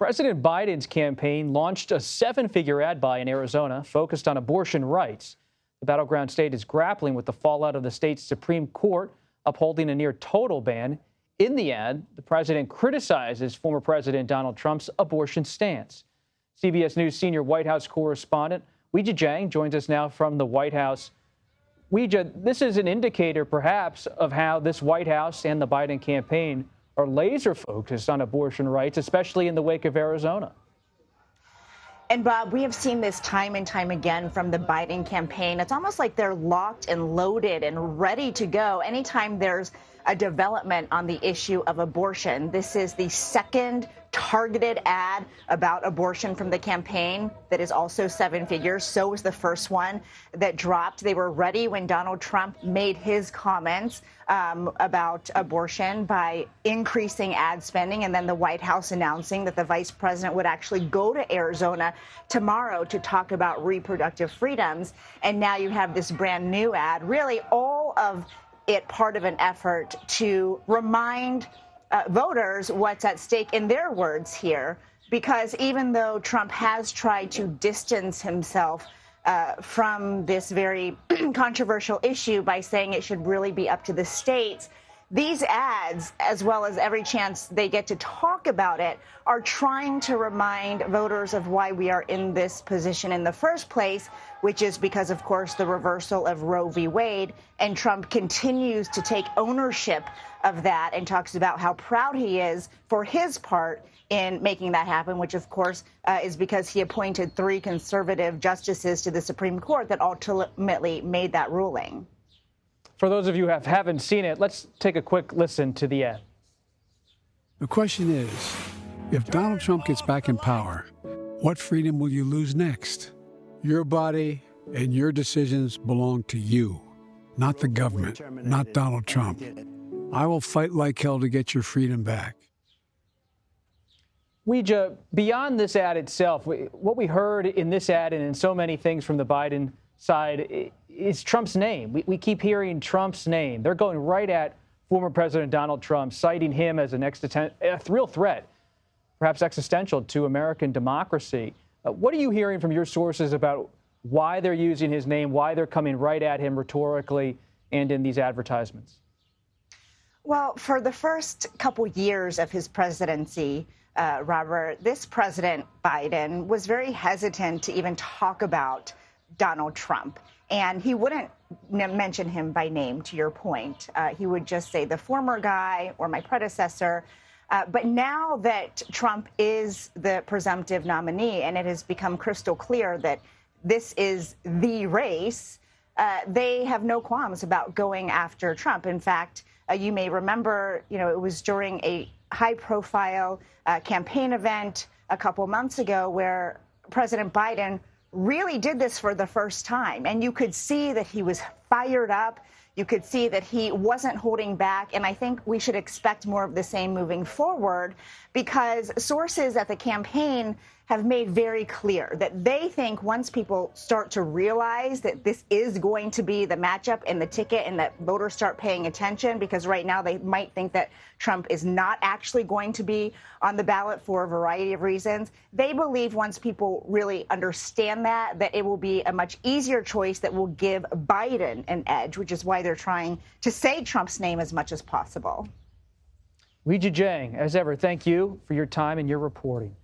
President Biden's campaign launched a seven-figure ad buy in Arizona focused on abortion rights. The battleground state is grappling with the fallout of the state's Supreme Court upholding a near total ban. In the ad, the president criticizes former President Donald Trump's abortion stance. CBS News senior White House correspondent Weijia Jiang joins us now from the White House. Weijia, this is an indicator perhaps of how this White House and the Biden campaign are laser focused on abortion rights, especially in the wake of Arizona. And Bob, we have seen this time and time again from the Biden campaign. It's almost like they're locked and loaded and ready to go anytime there's a development on the issue of abortion. This is the second targeted ad about abortion from the campaign that is also seven figures. So was the first one that dropped. They were ready when Donald Trump made his comments about abortion by increasing ad spending, and then the White House announcing that the vice president would actually go to Arizona tomorrow to talk about reproductive freedoms. And now you have this brand new ad, really all of it part of an effort to remind voters what's at stake, in their words here, because even though Trump has tried to distance himself from this very controversial issue by saying it should really be up to the states, these ads, as well as every chance they get to talk about it, are trying to remind voters of why we are in this position in the first place, which is because, of course, the reversal of Roe v. Wade. And Trump continues to take ownership of that and talks about how proud he is for his part in making that happen, which, of course, is because he appointed three conservative justices to the Supreme Court that ultimately made that ruling. For those of you who haven't seen it, let's take a quick listen to the ad. The question is, if Donald Trump gets back in power, what freedom will you lose next? Your body and your decisions belong to you, not the government, not Donald Trump. I will fight like hell to get your freedom back. Weijia, beyond this ad itself, what we heard in this ad and in so many things from the Biden side is Trump's name. We keep hearing Trump's name. They're going right at former President Donald Trump, citing him as a real threat, perhaps existential to American democracy. What are you hearing from your sources about why they're using his name, why they're coming right at him rhetorically and in these advertisements? Well, for the first couple years of his presidency, Robert, this President Biden was very hesitant to even talk about Donald Trump. And he wouldn't mention him by name, to your point. He would just say the former guy or my predecessor. But now that Trump is the presumptive nominee and it has become crystal clear that this is the race, they have no qualms about going after Trump. In fact, you may remember, it was during a high-profile campaign event a couple months ago where President Biden really did this for the first time. And you could see that he was fired up. You could see that he wasn't holding back. And I think we should expect more of the same moving forward, because sources at the campaign have made very clear that they think once people start to realize that this is going to be the matchup and the ticket, and that voters start paying attention, because right now they might think that Trump is not actually going to be on the ballot for a variety of reasons. They believe once people really understand that it will be a much easier choice that will give Biden an edge, which is why they're trying to say Trump's name as much as possible. Weijia Jiang, as ever, thank you for your time and your reporting.